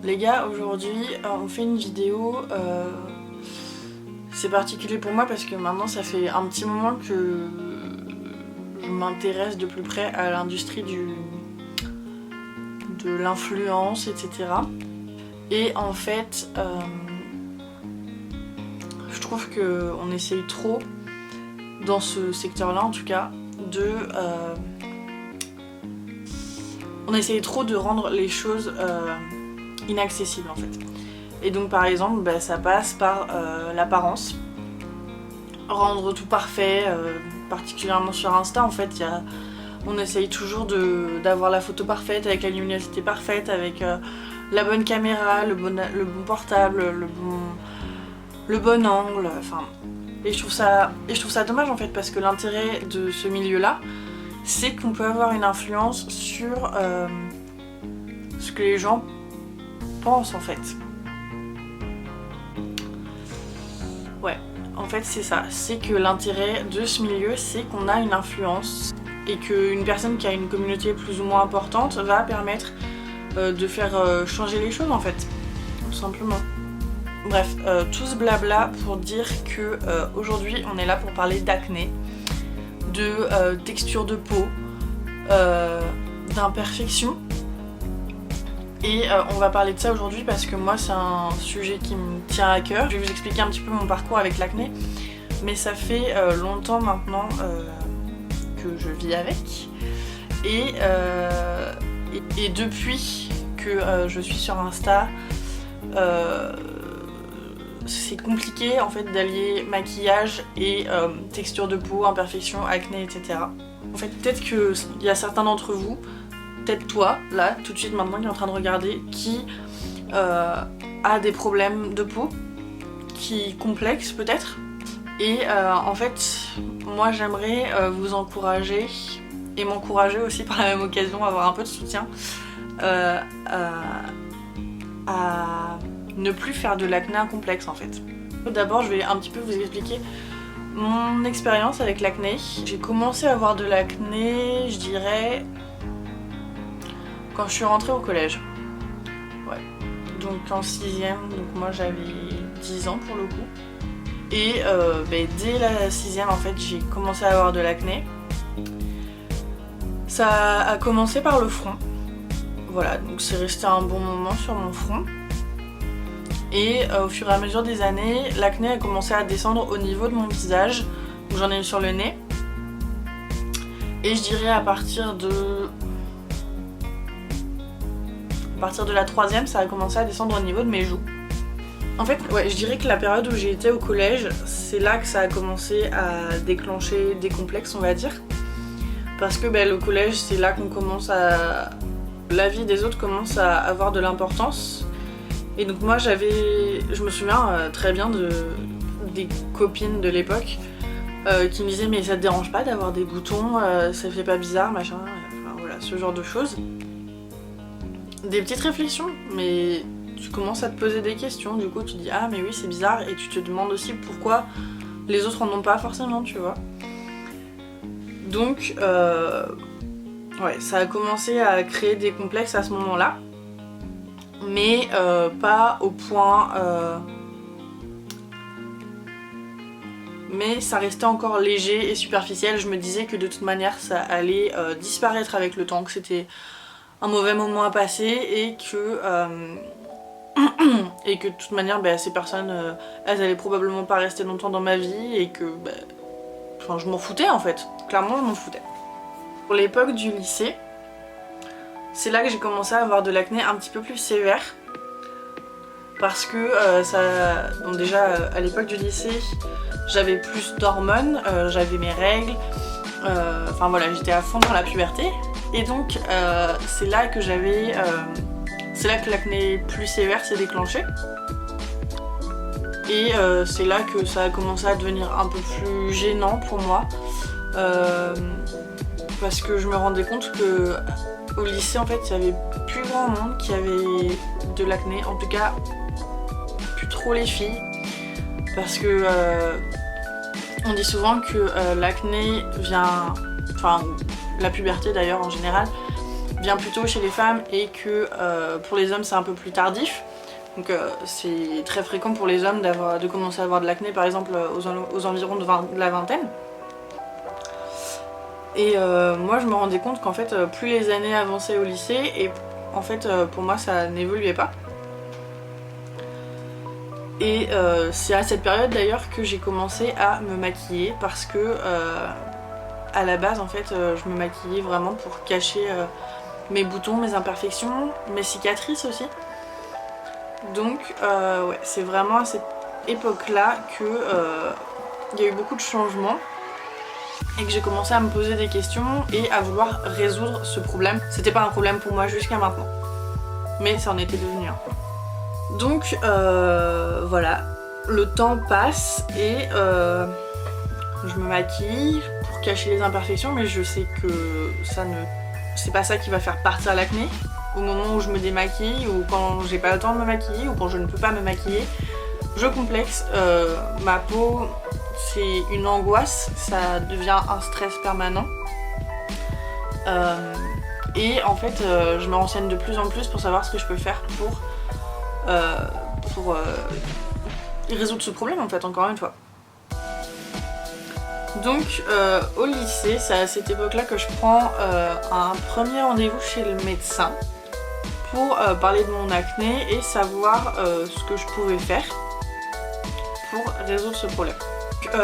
Les gars, aujourd'hui on fait une vidéo, c'est particulier pour moi parce que maintenant ça fait un petit moment que je m'intéresse de plus près à l'industrie de l'influence, etc. Et en fait, je trouve qu'on essaye trop, dans ce secteur-là en tout cas, on essaye trop de rendre les choses inaccessibles en fait. Et donc par exemple, ça passe par l'apparence, rendre tout parfait, particulièrement sur Insta en fait, on essaye toujours d'avoir la photo parfaite, avec la luminosité parfaite, avec la bonne caméra, le bon portable, le bon angle, enfin... Et je trouve ça dommage en fait, parce que l'intérêt de ce milieu-là, c'est qu'on peut avoir une influence sur ce que les gens pensent en fait. Ouais, en fait c'est ça, c'est que l'intérêt de ce milieu, c'est qu'on a une influence et qu'une personne qui a une communauté plus ou moins importante va permettre de faire changer les choses en fait, tout simplement. Bref, tout ce blabla pour dire que aujourd'hui on est là pour parler d'acné, de texture de peau, d'imperfection. Et on va parler de ça aujourd'hui parce que moi c'est un sujet qui me tient à cœur. Je vais vous expliquer un petit peu mon parcours avec l'acné, mais ça fait longtemps maintenant que je vis avec. Et depuis que je suis sur Insta, c'est compliqué en fait d'allier maquillage et texture de peau, imperfection, acné, etc. En fait, peut-être qu'il y a certains d'entre vous, peut-être toi, là, tout de suite maintenant, qui est en train de regarder, qui a des problèmes de peau, qui complexent peut-être. Et en fait, moi j'aimerais vous encourager, et m'encourager aussi par la même occasion, avoir un peu de soutien, à ne plus faire de l'acné un complexe en fait. D'abord je vais un petit peu vous expliquer mon expérience avec l'acné. J'ai commencé à avoir de l'acné, je dirais, quand je suis rentrée au collège. Ouais. Donc en 6ème, donc moi j'avais 10 ans pour le coup. Et dès la 6ème en fait j'ai commencé à avoir de l'acné. Ça a commencé par le front. Voilà, donc c'est resté un bon moment sur mon front. Et au fur et à mesure des années, l'acné a commencé à descendre au niveau de mon visage. Donc j'en ai eu sur le nez. Et je dirais à partir de la 3ème, ça a commencé à descendre au niveau de mes joues. En fait, ouais, je dirais que la période où j'ai été au collège, c'est là que ça a commencé à déclencher des complexes, on va dire. Parce que le collège, c'est là qu'on commence à... La vie des autres commence à avoir de l'importance. Et donc moi je me souviens très bien des copines de l'époque qui me disaient mais ça te dérange pas d'avoir des boutons, ça fait pas bizarre, machin, enfin voilà, ce genre de choses. Des petites réflexions, mais tu commences à te poser des questions, du coup tu te dis ah mais oui c'est bizarre, et tu te demandes aussi pourquoi les autres en ont pas forcément, tu vois. Donc ouais, ça a commencé à créer des complexes à ce moment-là. Mais pas au point... Mais ça restait encore léger et superficiel. Je me disais que de toute manière ça allait disparaître avec le temps, que c'était un mauvais moment à passer et que de toute manière ces personnes elles allaient probablement pas rester longtemps dans ma vie et que enfin, je m'en foutais en fait. Clairement je m'en foutais. Pour l'époque du lycée, c'est là que j'ai commencé à avoir de l'acné un petit peu plus sévère. Parce que bon déjà à l'époque du lycée, j'avais plus d'hormones, j'avais mes règles, enfin voilà, j'étais à fond dans la puberté. Et donc c'est là que l'acné plus sévère s'est déclenché. Et c'est là que ça a commencé à devenir un peu plus gênant pour moi. Parce que je me rendais compte que au lycée en fait il y avait plus grand monde qui avait de l'acné, en tout cas plus trop les filles, parce que on dit souvent que l'acné vient, enfin la puberté d'ailleurs en général, bien plus tôt chez les femmes et que pour les hommes c'est un peu plus tardif. Donc c'est très fréquent pour les hommes de commencer à avoir de l'acné par exemple aux environs de la vingtaine. Et moi je me rendais compte qu'en fait plus les années avançaient au lycée et en fait pour moi ça n'évoluait pas. Et c'est à cette période d'ailleurs que j'ai commencé à me maquiller parce que à la base en fait je me maquillais vraiment pour cacher mes boutons, mes imperfections, mes cicatrices aussi. Donc ouais, c'est vraiment à cette époque là que il y a eu beaucoup de changements et que j'ai commencé à me poser des questions et à vouloir résoudre ce problème. C'était pas un problème pour moi jusqu'à maintenant, mais ça en était devenu un. Donc voilà, le temps passe et je me maquille pour cacher les imperfections, mais je sais que c'est pas ça qui va faire partir l'acné. Au moment où je me démaquille ou quand j'ai pas le temps de me maquiller ou quand je ne peux pas me maquiller, je complexe. Ma peau, c'est une angoisse, ça devient un stress permanent. Et en fait, je me renseigne de plus en plus pour savoir ce que je peux faire pour résoudre ce problème en fait, encore une fois. Donc au lycée, c'est à cette époque là que je prends un premier rendez-vous chez le médecin pour parler de mon acné et savoir ce que je pouvais faire pour résoudre ce problème.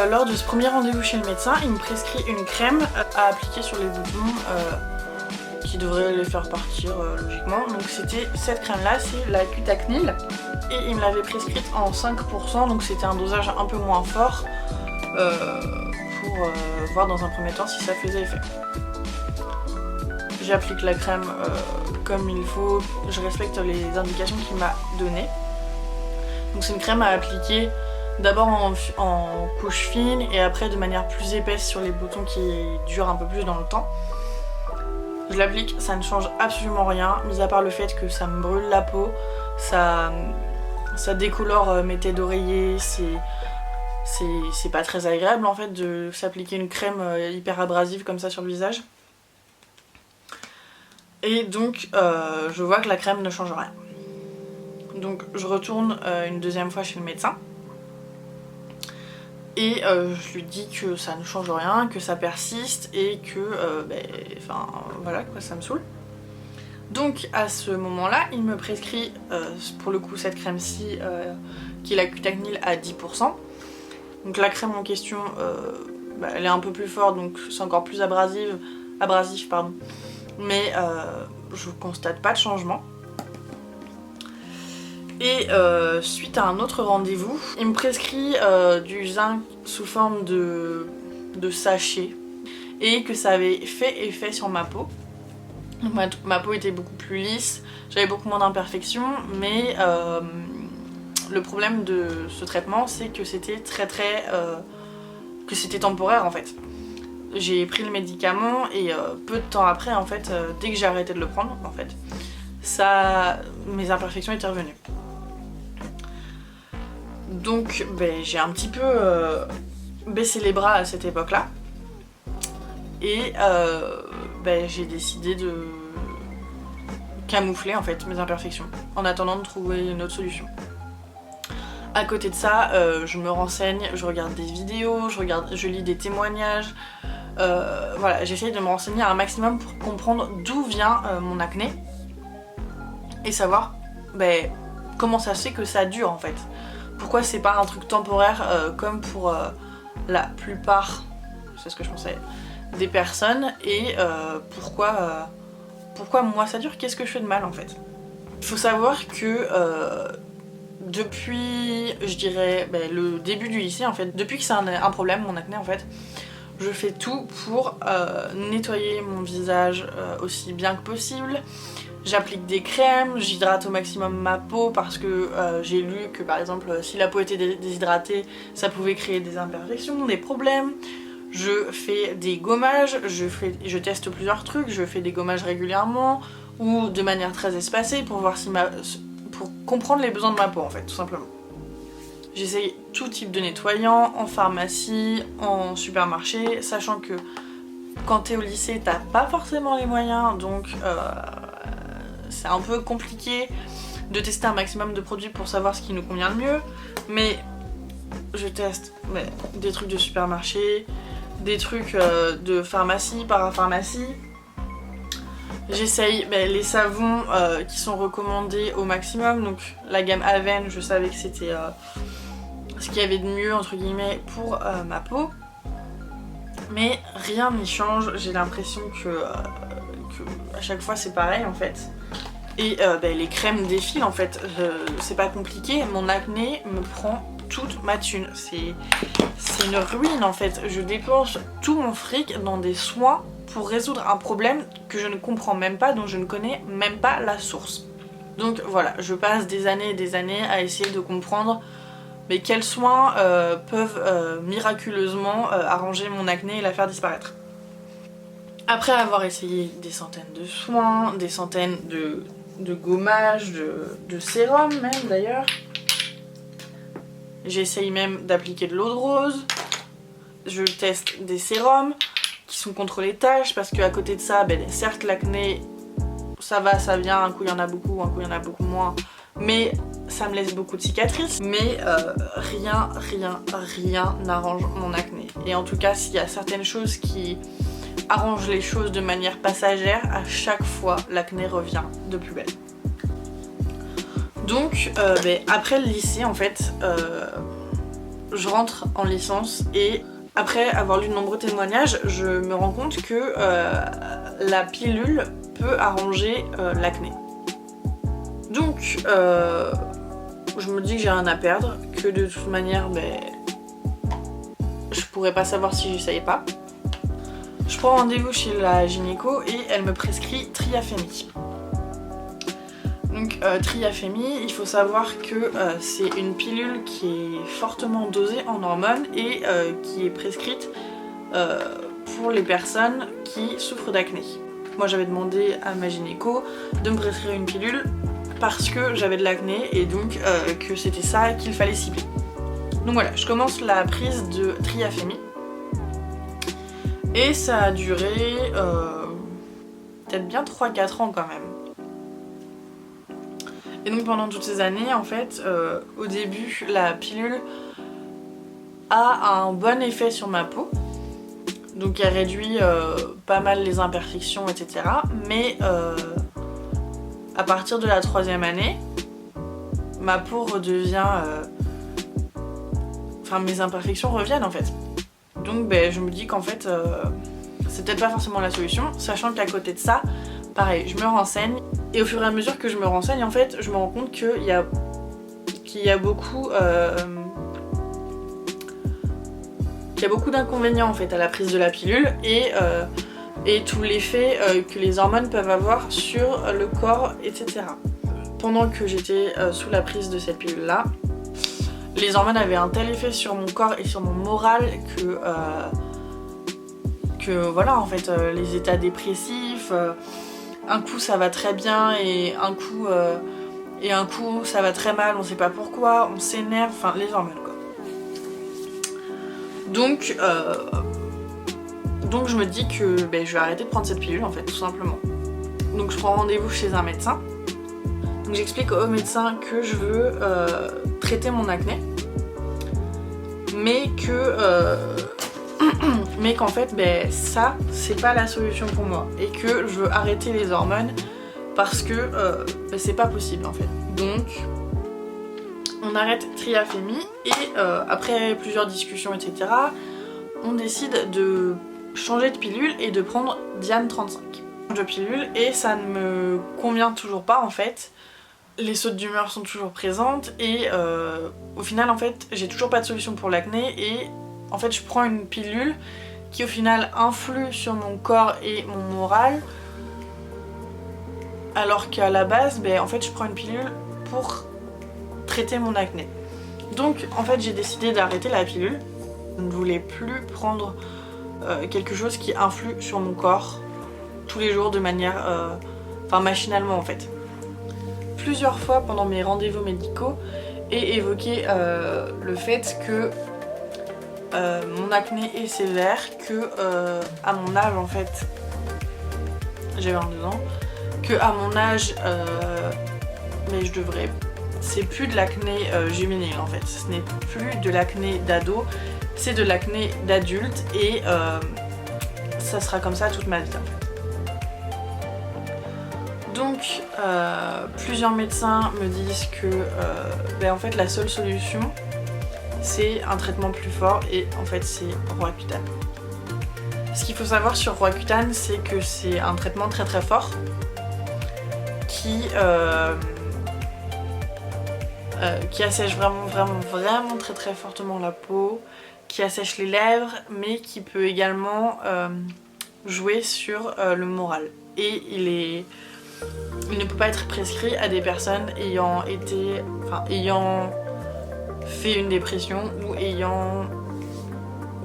Lors de ce premier rendez-vous chez le médecin, il me prescrit une crème à appliquer sur les boutons qui devrait les faire partir logiquement. Donc c'était cette crème là, c'est la Cutacnil et il me l'avait prescrite en 5%, donc c'était un dosage un peu moins fort pour voir dans un premier temps si ça faisait effet. J'applique la crème comme il faut, je respecte les indications qu'il m'a données. Donc c'est une crème à appliquer d'abord en couche fine et après de manière plus épaisse sur les boutons qui durent un peu plus dans le temps. Je l'applique, ça ne change absolument rien, mis à part le fait que ça me brûle la peau, ça décolore mes têtes d'oreiller, c'est pas très agréable en fait de s'appliquer une crème hyper abrasive comme ça sur le visage. Et donc je vois que la crème ne change rien. Donc je retourne une deuxième fois chez le médecin. Et je lui dis que ça ne change rien, que ça persiste et que enfin voilà quoi, ça me saoule. Donc à ce moment là il me prescrit pour le coup cette crème-ci qui est la Cutacnil à 10%. Donc la crème en question elle est un peu plus forte, donc c'est encore plus abrasif pardon. Mais je constate pas de changement. Et suite à un autre rendez-vous, il me prescrit du zinc sous forme de sachet et que ça avait fait effet sur ma peau. Donc ma peau était beaucoup plus lisse, j'avais beaucoup moins d'imperfections, mais le problème de ce traitement c'est que c'était que c'était temporaire en fait. J'ai pris le médicament et peu de temps après en fait, dès que j'ai arrêté de le prendre en fait, mes imperfections étaient revenues. Donc j'ai un petit peu baissé les bras à cette époque là et j'ai décidé de camoufler en fait mes imperfections en attendant de trouver une autre solution. À côté de ça, je me renseigne, je regarde des vidéos, je lis des témoignages, voilà, j'essaye de me renseigner un maximum pour comprendre d'où vient mon acné et savoir comment ça se fait que ça dure en fait. Pourquoi c'est pas un truc temporaire comme pour la plupart, c'est ce que je pensais, des personnes et pourquoi moi ça dure, qu'est-ce que je fais de mal en fait. Il faut savoir que depuis je dirais le début du lycée en fait, depuis que c'est un problème mon acné en fait, je fais tout pour nettoyer mon visage aussi bien que possible. J'applique des crèmes, j'hydrate au maximum ma peau parce que j'ai lu que par exemple si la peau était déshydratée ça pouvait créer des imperfections, des problèmes. Je fais des gommages, je teste plusieurs trucs, je fais des gommages régulièrement ou de manière très espacée pour voir pour comprendre les besoins de ma peau en fait tout simplement. J'essaye tout type de nettoyant en pharmacie, en supermarché, sachant que Quand t'es au lycée, t'as pas forcément les moyens, donc c'est un peu compliqué de tester un maximum de produits pour savoir ce qui nous convient le mieux. Mais je teste des trucs de supermarché, des trucs de pharmacie, parapharmacie. J'essaye les savons qui sont recommandés au maximum. Donc la gamme Aven, je savais que c'était ce qu'il y avait de mieux entre guillemets pour ma peau. Mais rien n'y change, j'ai l'impression que à chaque fois c'est pareil en fait. Et les crèmes défilent en fait, c'est pas compliqué, mon acné me prend toute ma thune. C'est une ruine en fait, je dépense tout mon fric dans des soins pour résoudre un problème que je ne comprends même pas, dont je ne connais même pas la source. Donc voilà, je passe des années et des années à essayer de comprendre mais quels soins peuvent miraculeusement arranger mon acné et la faire disparaître. Après avoir essayé des centaines de soins, des centaines de gommages, de sérums même d'ailleurs, j'essaye même d'appliquer de l'eau de rose, je teste des sérums qui sont contre les taches parce qu'à côté de ça, certes l'acné ça va, ça vient, un coup il y en a beaucoup, un coup il y en a beaucoup moins, mais ça me laisse beaucoup de cicatrices, mais rien n'arrange mon acné. Et en tout cas, s'il y a certaines choses qui arrangent les choses de manière passagère, à chaque fois l'acné revient de plus belle. Donc après le lycée en fait, je rentre en licence et après avoir lu de nombreux témoignages, je me rends compte que la pilule peut arranger l'acné. Donc je me dis que j'ai rien à perdre, que de toute manière je pourrais pas savoir si j'essayais pas. Je prends rendez-vous chez la gynéco et elle me prescrit Triafémi. Donc Triafémi, il faut savoir que c'est une pilule qui est fortement dosée en hormones et qui est prescrite pour les personnes qui souffrent d'acné. Moi j'avais demandé à ma gynéco de me prescrire une pilule parce que j'avais de l'acné et donc que c'était ça qu'il fallait cibler. Donc voilà, je commence la prise de Triafémi et ça a duré peut-être bien 3-4 ans quand même. Et donc pendant toutes ces années en fait, au début la pilule a un bon effet sur ma peau. Donc elle réduit pas mal les imperfections etc. Mais à partir de la 3e année, ma peau redevient... Enfin mes imperfections reviennent en fait. Donc je me dis qu'en fait c'est peut-être pas forcément la solution, sachant qu'à côté de ça, pareil, je me renseigne. Et au fur et à mesure que je me renseigne en fait, je me rends compte qu'il y a beaucoup... qu'il y a beaucoup d'inconvénients en fait à la prise de la pilule et tout l'effet que les hormones peuvent avoir sur le corps, etc. Pendant que j'étais sous la prise de cette pilule-là, les hormones avaient un tel effet sur mon corps et sur mon moral que voilà en fait, les états dépressifs, un coup ça va très bien et un coup ça va très mal, on sait pas pourquoi, on s'énerve, enfin les hormones quoi. Donc je me dis que je vais arrêter de prendre cette pilule en fait, tout simplement. Donc je prends rendez-vous chez un médecin. Donc j'explique au médecin que je veux traiter mon acné, mais qu'en fait ça c'est pas la solution pour moi et que je veux arrêter les hormones parce que c'est pas possible en fait. Donc on arrête Triafémi et après plusieurs discussions etc, on décide de changer de pilule et de prendre Diane 35 de pilule et ça ne me convient toujours pas en fait. Les sautes d'humeur sont toujours présentes et au final en fait j'ai toujours pas de solution pour l'acné et en fait je prends une pilule qui au final influe sur mon corps et mon moral alors qu'à la base en fait je prends une pilule pour traiter mon acné. Donc en fait j'ai décidé d'arrêter la pilule. Je ne voulais plus prendre quelque chose qui influe sur mon corps tous les jours de manière machinalement en fait. Plusieurs fois pendant mes rendez-vous médicaux et évoqué le fait que mon acné est sévère, que à mon âge en fait, j'ai 22 ans, que à mon âge, mais je devrais, c'est plus de l'acné juvénile en fait, ce n'est plus de l'acné d'ado, c'est de l'acné d'adulte et ça sera comme ça toute ma vie en fait. Donc plusieurs médecins me disent que en fait la seule solution c'est un traitement plus fort et en fait c'est Roaccutane. Ce qu'il faut savoir sur Roaccutane, c'est que c'est un traitement très très fort qui assèche vraiment très très fortement la peau, qui assèche les lèvres, mais qui peut également jouer sur le moral. Et il ne peut pas être prescrit à des personnes ayant fait une dépression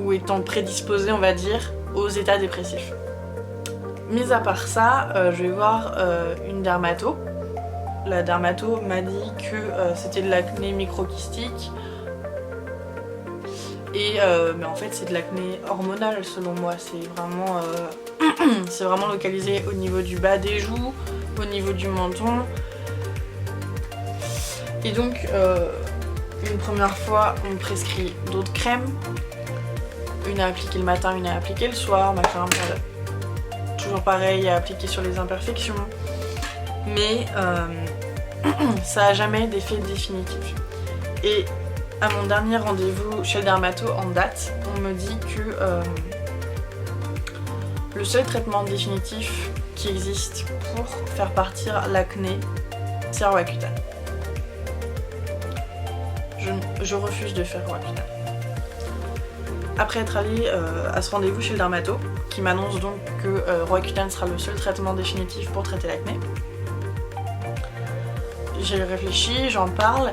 ou étant prédisposées, on va dire, aux états dépressifs. Mis à part ça, je vais voir une dermato. La dermato m'a dit que c'était de l'acné microkystique et mais en fait c'est de l'acné hormonal selon moi. C'est vraiment localisé au niveau du bas des joues, au niveau du menton. Et donc une première fois on me prescrit d'autres crèmes, une à appliquer le matin, une à appliquer le soir, machin, toujours pareil à appliquer sur les imperfections, mais ça a jamais d'effet définitif. Et à mon dernier rendez-vous chez le dermato en date, on me dit que le seul traitement définitif qui existe pour faire partir l'acné, c'est Roaccutane. Je refuse de faire Roaccutane. Après être allée à ce rendez-vous chez le dermato, qui m'annonce donc que Roaccutane sera le seul traitement définitif pour traiter l'acné, j'ai réfléchi, j'en parle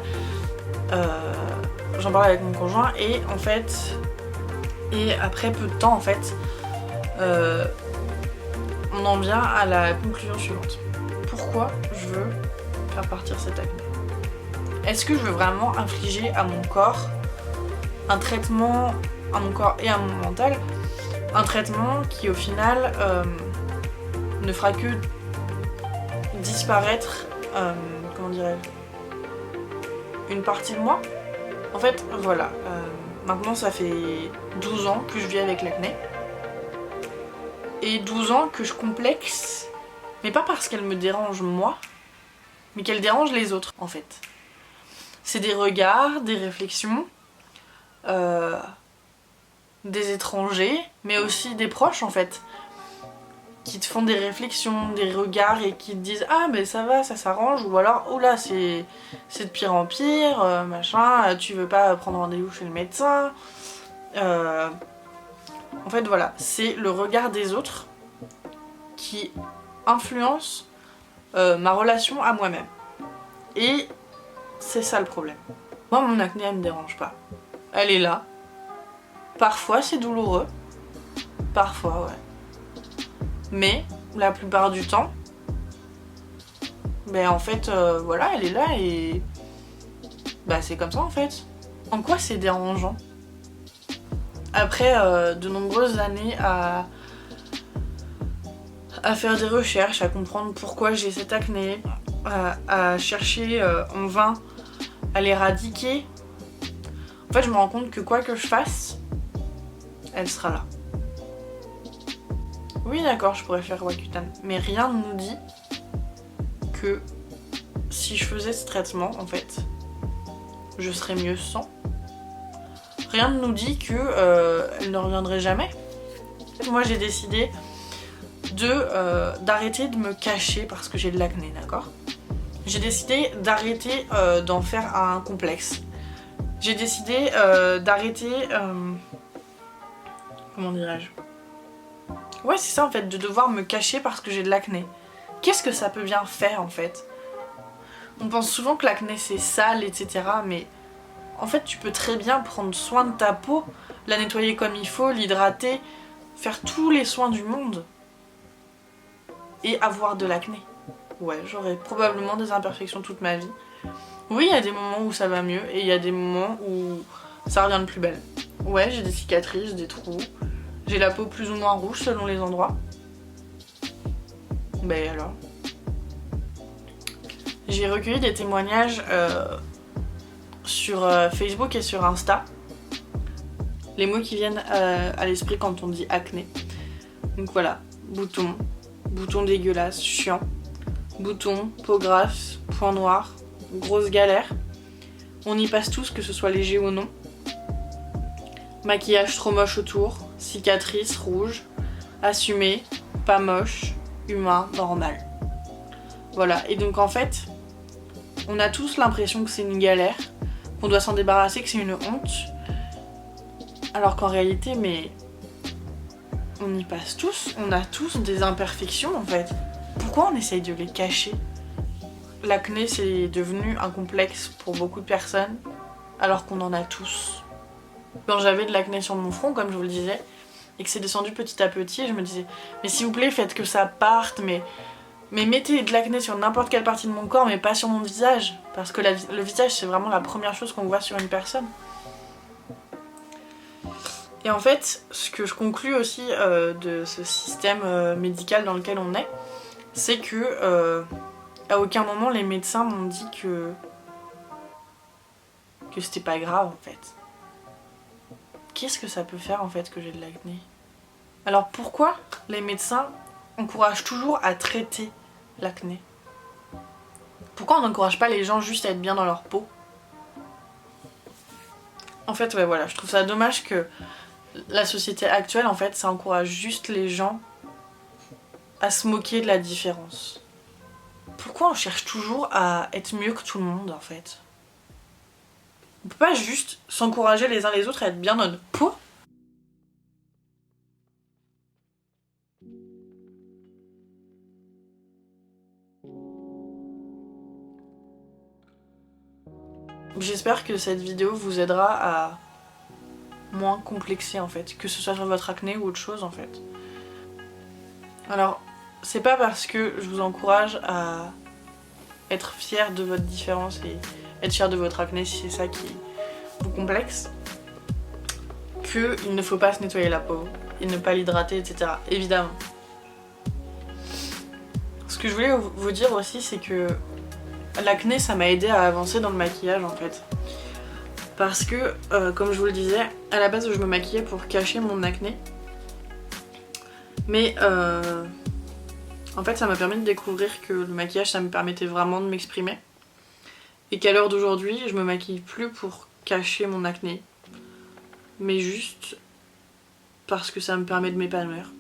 avec mon conjoint et en fait, après peu de temps en fait, on en vient à la conclusion suivante. Pourquoi je veux faire partir cette acné? Est-ce que je veux vraiment infliger à mon corps un traitement, à mon corps et à mon mental, un traitement qui au final ne fera que disparaître, comment dirais-je, une partie de moi? En fait, voilà, maintenant ça fait 12 ans que je vis avec l'acné. Et 12 ans que je complexe, mais pas parce qu'elle me dérange moi, mais qu'elle dérange les autres en fait. C'est des regards, des réflexions, des étrangers, mais aussi des proches en fait, qui te font des réflexions, des regards et qui te disent ah mais ça va, ça s'arrange, ou alors oh là c'est de pire en pire, machin, tu veux pas prendre rendez-vous chez le médecin. En fait voilà, c'est le regard des autres qui influence ma relation à moi-même. Et c'est ça le problème. Moi mon acné elle me dérange pas. Elle est là. Parfois c'est douloureux. Parfois ouais. Mais la plupart du temps, en fait voilà, elle est là et c'est comme ça en fait. En quoi c'est dérangeant? Après de nombreuses années à faire des recherches, à comprendre pourquoi j'ai cette acné, à chercher en vain à l'éradiquer, en fait je me rends compte que quoi que je fasse, elle sera là. Oui d'accord, je pourrais faire Roaccutane, mais rien ne nous dit que si je faisais ce traitement, en fait, je serais mieux sans. Rien ne nous dit que elle ne reviendrait jamais. Moi j'ai décidé d'arrêter de me cacher parce que j'ai de l'acné, d'accord? J'ai décidé d'arrêter d'en faire un complexe. J'ai décidé d'arrêter... comment dirais-je? Ouais c'est ça en fait, de devoir me cacher parce que j'ai de l'acné. Qu'est-ce que ça peut bien faire en fait? On pense souvent que l'acné c'est sale, etc. Mais en fait tu peux très bien prendre soin de ta peau, la nettoyer comme il faut, l'hydrater, faire tous les soins du monde et avoir de l'acné. Ouais, j'aurai probablement des imperfections toute ma vie. Oui, il y a des moments où ça va mieux et il y a des moments où ça revient de plus belle. Ouais, j'ai des cicatrices, des trous. J'ai la peau plus ou moins rouge selon les endroits. Ben alors. J'ai recueilli des témoignages sur Facebook et sur Insta. Les mots qui viennent à l'esprit quand on dit acné. Donc voilà, boutons, boutons dégueulasses, chiant, boutons, peau grasse, point noir, grosse galère. On y passe tous, que ce soit léger ou non. Maquillage trop moche autour, cicatrices rouges, assumé, pas moche, humain, normal. Voilà, et donc en fait, on a tous l'impression que c'est une galère, qu'on doit s'en débarrasser, que c'est une honte. Alors qu'en réalité, mais on y passe tous, on a tous des imperfections en fait. Pourquoi on essaye de les cacher? L'acné c'est devenu un complexe pour beaucoup de personnes, alors qu'on en a tous. Quand j'avais de l'acné sur mon front, comme je vous le disais, et que c'est descendu petit à petit, je me disais, mais s'il vous plaît, faites que ça parte, mais mettez de l'acné sur n'importe quelle partie de mon corps, mais pas sur mon visage. Parce que le visage, c'est vraiment la première chose qu'on voit sur une personne. Et en fait, ce que je conclus aussi de ce système médical dans lequel on est, c'est que à aucun moment les médecins m'ont dit que c'était pas grave en fait. Qu'est-ce que ça peut faire en fait que j'ai de l'acné? Alors pourquoi les médecins encouragent toujours à traiter l'acné? Pourquoi on n'encourage pas les gens juste à être bien dans leur peau? En fait, ouais, voilà, je trouve ça dommage que la société actuelle, en fait, ça encourage juste les gens à se moquer de la différence. Pourquoi on cherche toujours à être mieux que tout le monde, en fait? On peut pas juste s'encourager les uns les autres à être bien dans notre peau? J'espère que cette vidéo vous aidera à moins complexer en fait, que ce soit sur votre acné ou autre chose en fait. Alors, c'est pas parce que je vous encourage à être fier de votre différence et être fier de votre acné si c'est ça qui vous complexe, qu'il ne faut pas se nettoyer la peau et ne pas l'hydrater, etc. Évidemment. Ce que je voulais vous dire aussi, c'est que l'acné, ça m'a aidé à avancer dans le maquillage en fait. Parce que, comme je vous le disais, à la base je me maquillais pour cacher mon acné. Mais en fait ça m'a permis de découvrir que le maquillage ça me permettait vraiment de m'exprimer. Et qu'à l'heure d'aujourd'hui je me maquille plus pour cacher mon acné. Mais juste parce que ça me permet de m'épanouir.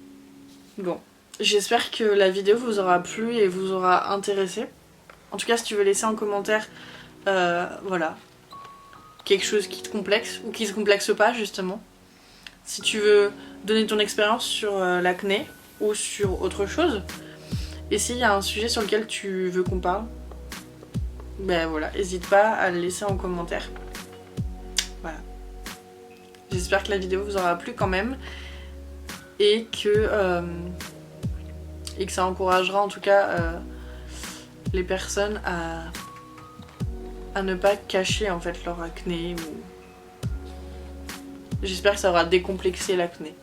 Bon, j'espère que la vidéo vous aura plu et vous aura intéressé. En tout cas si tu veux laisser en commentaire, voilà, quelque chose qui te complexe ou qui se complexe pas justement. Si tu veux donner ton expérience sur l'acné ou sur autre chose. Et s'il y a un sujet sur lequel tu veux qu'on parle, ben voilà, n'hésite pas à le laisser en commentaire. Voilà. J'espère que la vidéo vous aura plu quand même et que ça encouragera en tout cas les personnes à ne pas cacher en fait leur acné ou... J'espère que ça aura décomplexé l'acné.